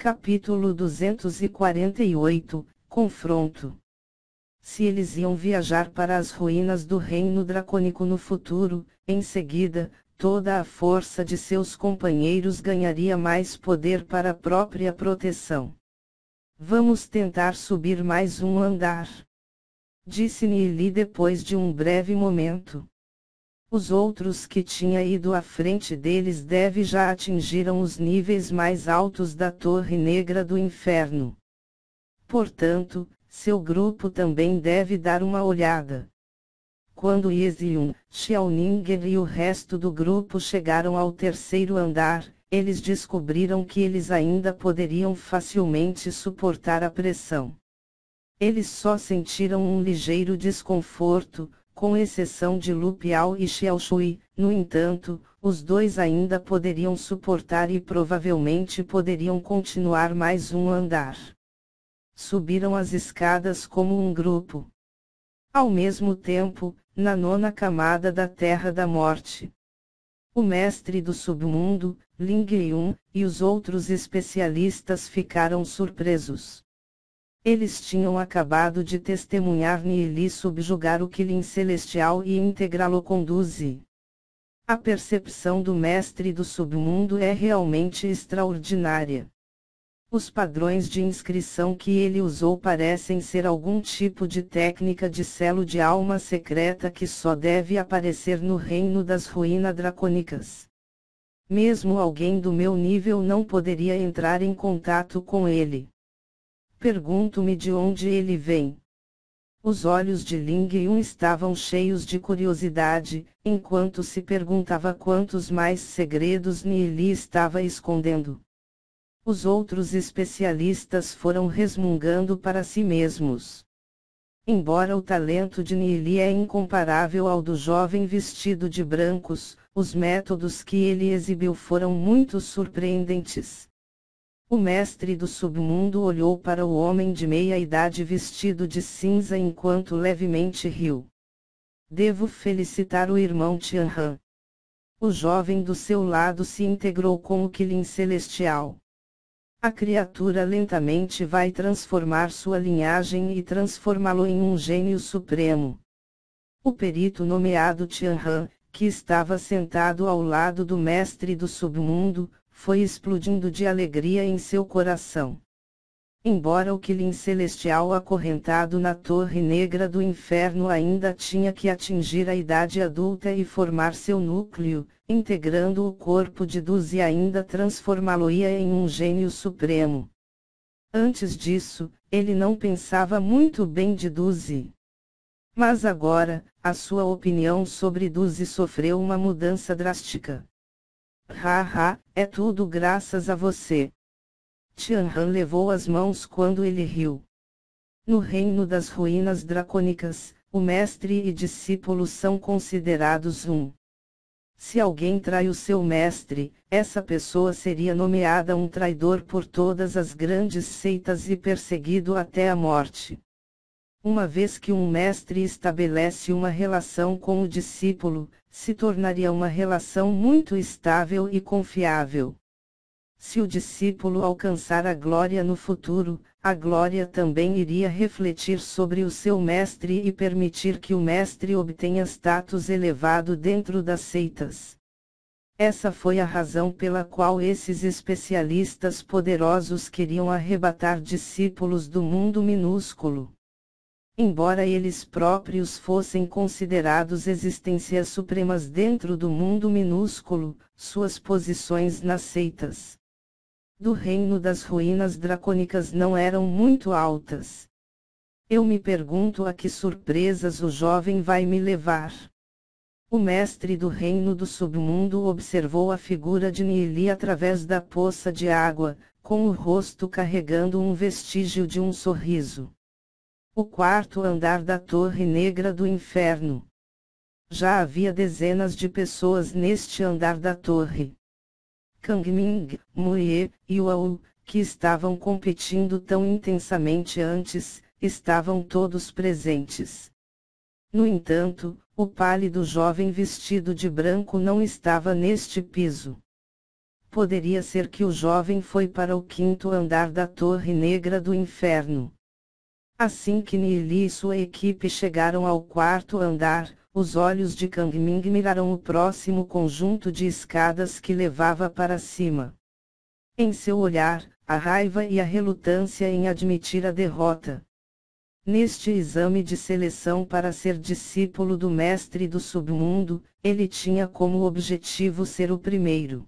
Capítulo 248, Confronto. Se eles iam viajar para as ruínas do reino dracônico no futuro, em seguida, toda a força de seus companheiros ganharia mais poder para a própria proteção. Vamos tentar subir mais um andar, disse Nili depois de um breve momento. Os outros que tinha ido à frente deles já atingiram os níveis mais altos da Torre Negra do Inferno. Portanto, seu grupo também deve dar uma olhada. Quando Yeziun, Xiaoninger e o resto do grupo chegaram ao terceiro andar, eles descobriram que eles ainda poderiam facilmente suportar a pressão. Eles só sentiram um ligeiro desconforto, com exceção de Lu Piao e Xiaoshui. No entanto, os dois ainda poderiam suportar e provavelmente poderiam continuar mais um andar. Subiram as escadas como um grupo. Ao mesmo tempo, na nona camada da Terra da Morte, o mestre do submundo, Ling Yun, e os outros especialistas ficaram surpresos. Eles tinham acabado de testemunhar Nili subjugar o Qilin Celestial e integrá-lo com Duzi. A percepção do mestre do submundo é realmente extraordinária. Os padrões de inscrição que ele usou parecem ser algum tipo de técnica de selo de alma secreta que só deve aparecer no reino das ruínas dracônicas. Mesmo alguém do meu nível não poderia entrar em contato com ele. Pergunto-me de onde ele vem. Os olhos de Ling Yun estavam cheios de curiosidade, enquanto se perguntava quantos mais segredos Nili estava escondendo. Os outros especialistas foram resmungando para si mesmos. Embora o talento de Nili é incomparável ao do jovem vestido de brancos, os métodos que ele exibiu foram muito surpreendentes. O mestre do submundo olhou para o homem de meia-idade vestido de cinza enquanto levemente riu. Devo felicitar o irmão Tianhan. O jovem do seu lado se integrou com o Qilin Celestial. A criatura lentamente vai transformar sua linhagem e transformá-lo em um gênio supremo. O perito nomeado Tianhan, que estava sentado ao lado do mestre do submundo, foi explodindo de alegria em seu coração. Embora o Qilin Celestial acorrentado na Torre Negra do Inferno ainda tinha que atingir a idade adulta e formar seu núcleo, integrando o corpo de Duzi ainda transformá-lo-ia em um gênio supremo. Antes disso, ele não pensava muito bem de Duzi. Mas agora, a sua opinião sobre Duzi sofreu uma mudança drástica. Haha, é tudo graças a você. Tianhan levou as mãos quando ele riu. No reino das ruínas dracônicas, o mestre e discípulo são considerados um. Se alguém trai o seu mestre, essa pessoa seria nomeada um traidor por todas as grandes seitas e perseguido até a morte. Uma vez que um mestre estabelece uma relação com o discípulo, se tornaria uma relação muito estável e confiável. Se o discípulo alcançar a glória no futuro, a glória também iria refletir sobre o seu mestre e permitir que o mestre obtenha status elevado dentro das seitas. Essa foi a razão pela qual esses especialistas poderosos queriam arrebatar discípulos do mundo minúsculo. Embora eles próprios fossem considerados existências supremas dentro do mundo minúsculo, suas posições nas seitas do reino das ruínas dracônicas não eram muito altas. Eu me pergunto a que surpresas o jovem vai me levar. O mestre do reino do submundo observou a figura de Nili através da poça de água, com o rosto carregando um vestígio de um sorriso. O quarto andar da Torre Negra do Inferno. Já havia dezenas de pessoas neste andar da torre. Kangming, Muye e Wao, que estavam competindo tão intensamente antes, estavam todos presentes. No entanto, o pálido jovem vestido de branco não estava neste piso. Poderia ser que o jovem foi para o 5º andar da Torre Negra do Inferno. Assim que Neely e sua equipe chegaram ao 4º andar, os olhos de Kang Ming miraram o próximo conjunto de escadas que levava para cima. Em seu olhar, a raiva e a relutância em admitir a derrota. Neste exame de seleção para ser discípulo do mestre do submundo, ele tinha como objetivo ser o primeiro.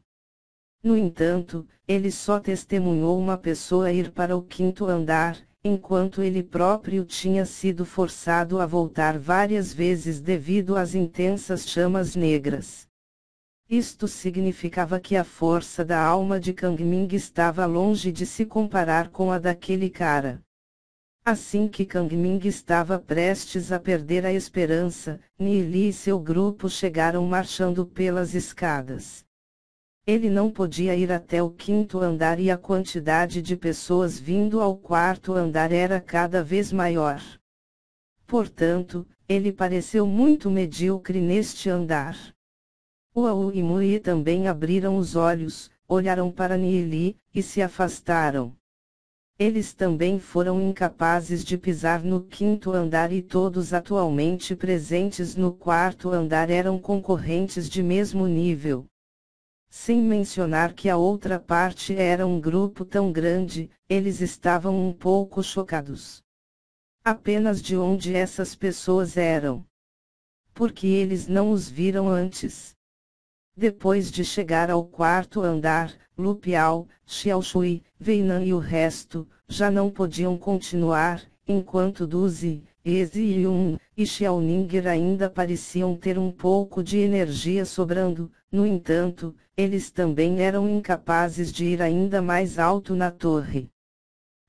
No entanto, ele só testemunhou uma pessoa ir para o 5º andar, enquanto ele próprio tinha sido forçado a voltar várias vezes devido às intensas chamas negras. Isto significava que a força da alma de Kang Ming estava longe de se comparar com a daquele cara. Assim que Kang Ming estava prestes a perder a esperança, Neely e seu grupo chegaram marchando pelas escadas. Ele não podia ir até o 5º andar e a quantidade de pessoas vindo ao 4º andar era cada vez maior. Portanto, ele pareceu muito medíocre neste andar. Uau e Mui também abriram os olhos, olharam para Neely, e se afastaram. Eles também foram incapazes de pisar no 5º andar e todos atualmente presentes no 4º andar eram concorrentes de mesmo nível. Sem mencionar que a outra parte era um grupo tão grande, eles estavam um pouco chocados. Apenas de onde essas pessoas eram? Porque eles não os viram antes. Depois de chegar ao 4º andar, Lu Piao, Xiao Shui, Weinan e o resto, já não podiam continuar, enquanto Duzi, Ezi Yun, e Xiaoninger ainda pareciam ter um pouco de energia sobrando. No entanto, eles também eram incapazes de ir ainda mais alto na torre.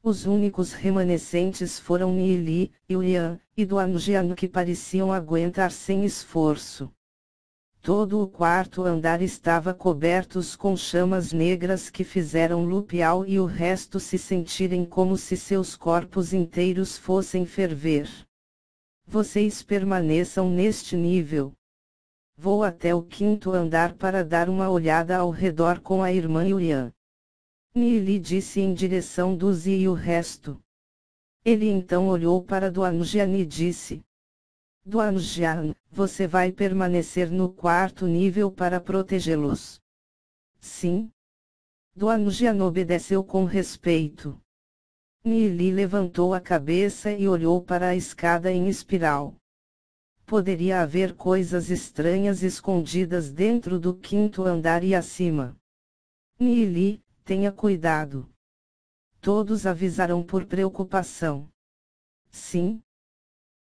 Os únicos remanescentes foram Neely, Yulian, e Duan Jian que pareciam aguentar sem esforço. Todo o 4º andar estava coberto com chamas negras que fizeram Lu Piao e o resto se sentirem como se seus corpos inteiros fossem ferver. Vocês permaneçam neste nível. Vou até o 5º andar para dar uma olhada ao redor com a irmã Yulian. Neely disse em direção do Zi e o resto. Ele então olhou para Duan Jian e disse: Duan Jian, você vai permanecer no 4º nível para protegê-los? Sim. Duan Jian obedeceu com respeito. Neely levantou a cabeça e olhou para a escada em espiral. Poderia haver coisas estranhas escondidas dentro do 5º andar e acima. Neely, tenha cuidado. Todos avisaram por preocupação. Sim.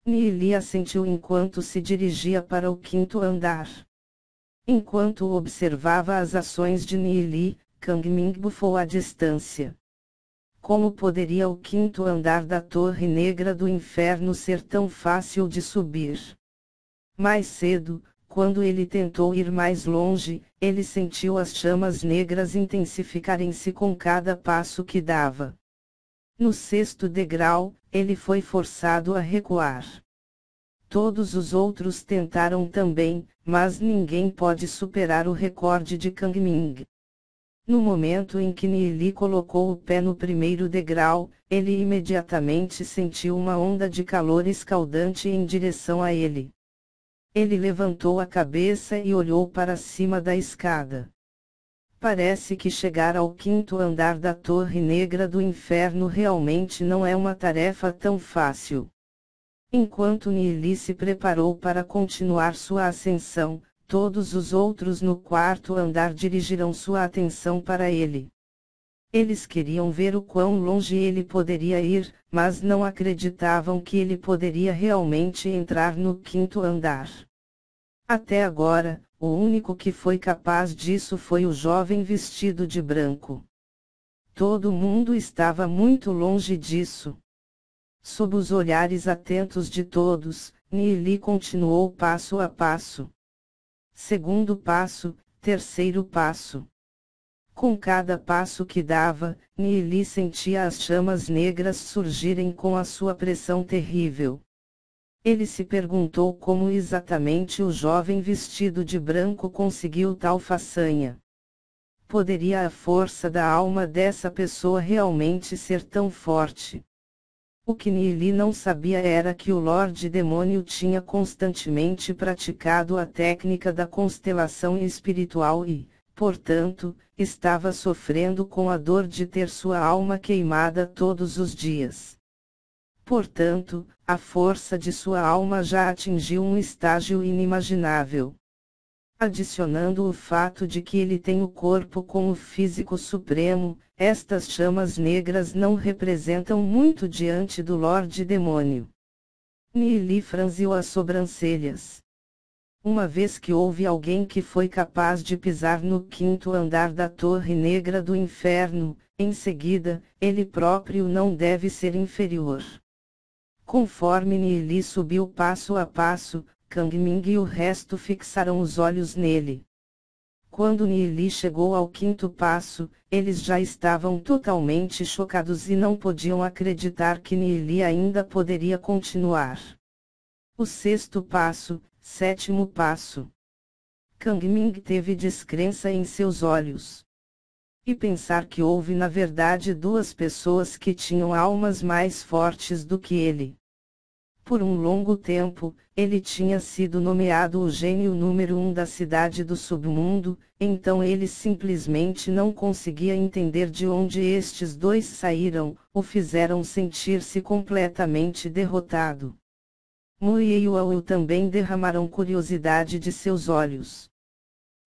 Neely assentiu enquanto se dirigia para o 5º andar. Enquanto observava as ações de Neely, Kang Ming bufou à distância. Como poderia o 5º andar da Torre Negra do Inferno ser tão fácil de subir? Mais cedo, quando ele tentou ir mais longe, ele sentiu as chamas negras intensificarem-se com cada passo que dava. No 6º degrau, ele foi forçado a recuar. Todos os outros tentaram também, mas ninguém pode superar o recorde de Kang Ming. No momento em que Neely colocou o pé no 1º degrau, ele imediatamente sentiu uma onda de calor escaldante em direção a ele. Ele levantou a cabeça e olhou para cima da escada. Parece que chegar ao 5º andar da Torre Negra do Inferno realmente não é uma tarefa tão fácil. Enquanto Neely se preparou para continuar sua ascensão, todos os outros no 4º andar dirigiram sua atenção para ele. Eles queriam ver o quão longe ele poderia ir, mas não acreditavam que ele poderia realmente entrar no 5º andar. Até agora, o único que foi capaz disso foi o jovem vestido de branco. Todo mundo estava muito longe disso. Sob os olhares atentos de todos, Neely continuou passo a passo. Segundo passo, terceiro passo. Com cada passo que dava, Neely sentia as chamas negras surgirem com a sua pressão terrível. Ele se perguntou como exatamente o jovem vestido de branco conseguiu tal façanha. Poderia a força da alma dessa pessoa realmente ser tão forte? O que Neely não sabia era que o Lorde Demônio tinha constantemente praticado a técnica da constelação espiritual e, portanto, estava sofrendo com a dor de ter sua alma queimada todos os dias. Portanto, a força de sua alma já atingiu um estágio inimaginável. Adicionando o fato de que ele tem o corpo com o físico supremo, estas chamas negras não representam muito diante do Lorde Demônio. Neely franziu as sobrancelhas. Uma vez que houve alguém que foi capaz de pisar no quinto andar da Torre Negra do Inferno, em seguida, ele próprio não deve ser inferior. Conforme Neely subiu passo a passo, Kang Ming e o resto fixaram os olhos nele. Quando Neely chegou ao quinto passo, eles já estavam totalmente chocados e não podiam acreditar que Neely ainda poderia continuar. O sexto passo, sétimo passo. Kang Ming teve descrença em seus olhos. E pensar que houve na verdade duas pessoas que tinham almas mais fortes do que ele. Por um longo tempo, ele tinha sido nomeado o gênio número 1 da cidade do submundo, então ele simplesmente não conseguia entender de onde estes dois saíram, o fizeram sentir-se completamente derrotado. Mu e Yuao também derramaram curiosidade de seus olhos.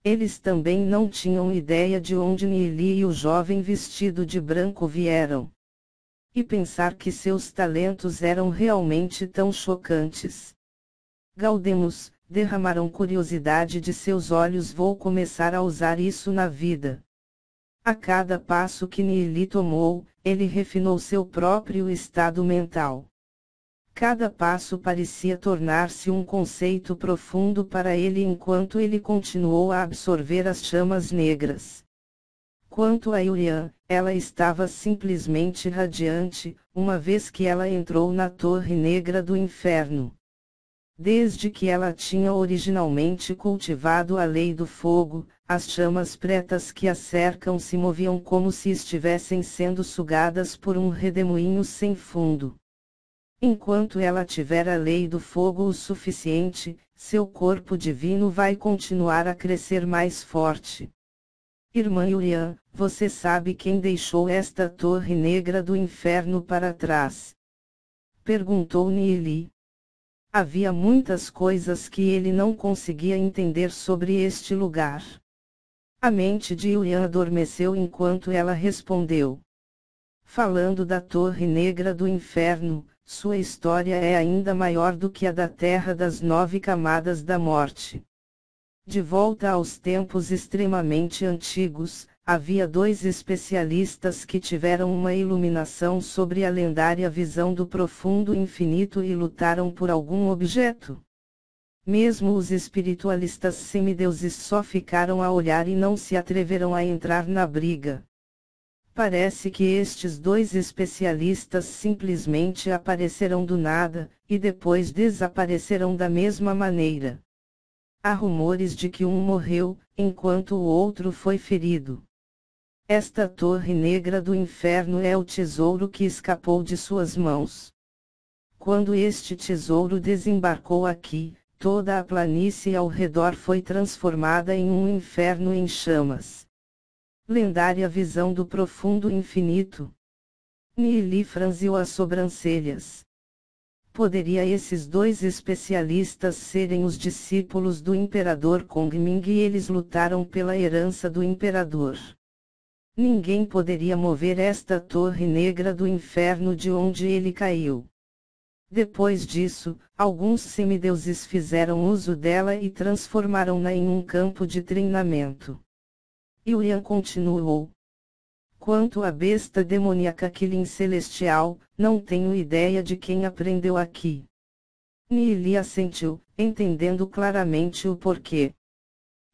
Eles também não tinham ideia de onde Neely e o jovem vestido de branco vieram. E pensar que seus talentos eram realmente tão chocantes. Gaudemus, derramaram curiosidade de seus olhos. Vou começar a usar isso na vida. A cada passo que Neely tomou, ele refinou seu próprio estado mental. Cada passo parecia tornar-se um conceito profundo para ele enquanto ele continuou a absorver as chamas negras. Quanto a Yulian, ela estava simplesmente radiante, uma vez que ela entrou na Torre Negra do Inferno. Desde que ela tinha originalmente cultivado a lei do fogo, as chamas pretas que a cercam se moviam como se estivessem sendo sugadas por um redemoinho sem fundo. Enquanto ela tiver a lei do fogo o suficiente, seu corpo divino vai continuar a crescer mais forte. Irmã Yulian, você sabe quem deixou esta Torre Negra do Inferno para trás? Perguntou Neely. Havia muitas coisas que ele não conseguia entender sobre este lugar. A mente de Yulian adormeceu enquanto ela respondeu. Falando da Torre Negra do Inferno, sua história é ainda maior do que a da Terra das 9 Camadas da Morte. De volta aos tempos extremamente antigos, havia dois especialistas que tiveram uma iluminação sobre a lendária visão do profundo infinito e lutaram por algum objeto. Mesmo os espiritualistas semideuses só ficaram a olhar e não se atreveram a entrar na briga. Parece que estes dois especialistas simplesmente apareceram do nada, e depois desapareceram da mesma maneira. Há rumores de que um morreu, enquanto o outro foi ferido. Esta Torre Negra do Inferno é o tesouro que escapou de suas mãos. Quando este tesouro desembarcou aqui, toda a planície ao redor foi transformada em um inferno em chamas. Lendária visão do profundo infinito. Neely franziu as sobrancelhas. Poderia esses dois especialistas serem os discípulos do Imperador Kongming e eles lutaram pela herança do Imperador. Ninguém poderia mover esta Torre Negra do Inferno de onde ele caiu. Depois disso, alguns semideuses fizeram uso dela e transformaram-na em um campo de treinamento. Yulian continuou. Quanto à besta demoníaca Qilin Celestial, não tenho ideia de quem aprendeu aqui. Neely assentiu, entendendo claramente o porquê.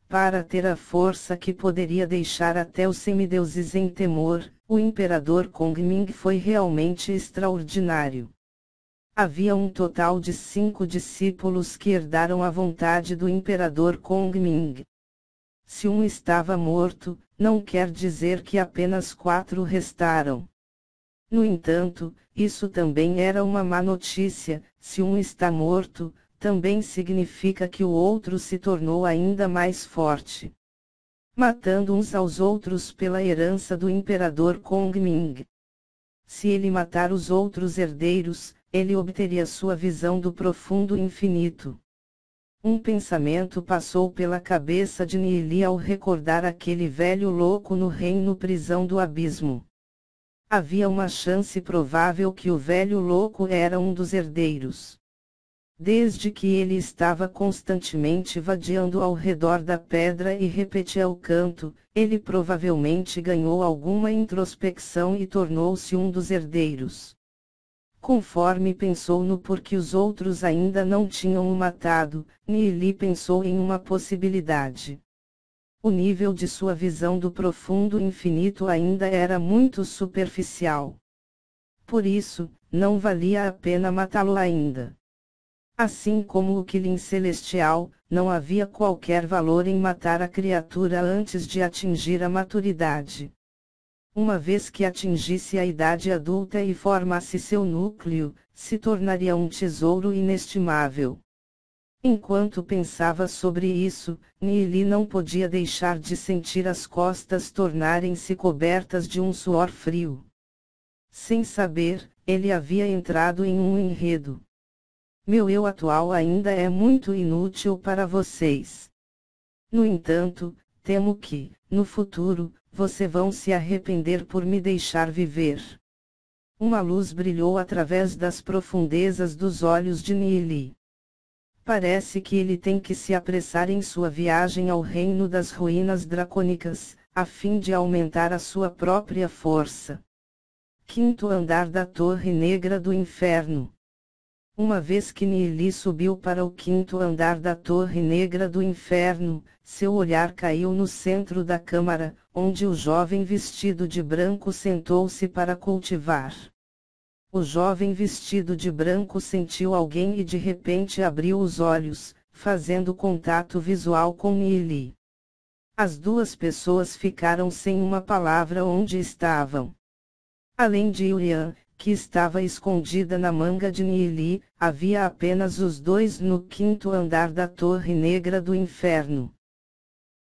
Para ter a força que poderia deixar até os semideuses em temor, o Imperador Kongming foi realmente extraordinário. Havia um total de 5 discípulos que herdaram a vontade do Imperador Kongming. se um estava morto, não quer dizer que apenas 4 restaram. No entanto, isso também era uma má notícia: se um está morto, também significa que o outro se tornou ainda mais forte, matando uns aos outros pela herança do imperador Kongming. Se ele matar os outros herdeiros, ele obteria sua visão do profundo infinito. Um pensamento passou pela cabeça de Nili ao recordar aquele velho louco no reino prisão do abismo. Havia uma chance provável que o velho louco era um dos herdeiros. Desde que ele estava constantemente vadeando ao redor da pedra e repetia o canto, ele provavelmente ganhou alguma introspecção e tornou-se um dos herdeiros. Conforme pensou no porquê os outros ainda não tinham o matado, Nili pensou em uma possibilidade. O nível de sua visão do profundo infinito ainda era muito superficial. Por isso, não valia a pena matá-lo ainda. Assim como o Qilin Celestial, não havia qualquer valor em matar a criatura antes de atingir a maturidade. Uma vez que atingisse a idade adulta e formasse seu núcleo, se tornaria um tesouro inestimável. Enquanto pensava sobre isso, Nili não podia deixar de sentir as costas tornarem-se cobertas de um suor frio. Sem saber, ele havia entrado em um enredo. Meu eu atual ainda é muito inútil para vocês. No entanto, temo que, no futuro, vocês vão se arrepender por me deixar viver. Uma luz brilhou através das profundezas dos olhos de Nili. Parece que ele tem que se apressar em sua viagem ao reino das ruínas dracônicas, a fim de aumentar a sua própria força. 5º andar da Torre Negra do Inferno. Uma vez que Nili subiu para o 5º andar da Torre Negra do Inferno, seu olhar caiu no centro da câmara, onde o jovem vestido de branco sentou-se para cultivar. O jovem vestido de branco sentiu alguém e de repente abriu os olhos, fazendo contato visual com Nili. As duas pessoas ficaram sem uma palavra onde estavam. Além de Yulian, que estava escondida na manga de Nili, havia apenas os dois no 5º andar da Torre Negra do Inferno.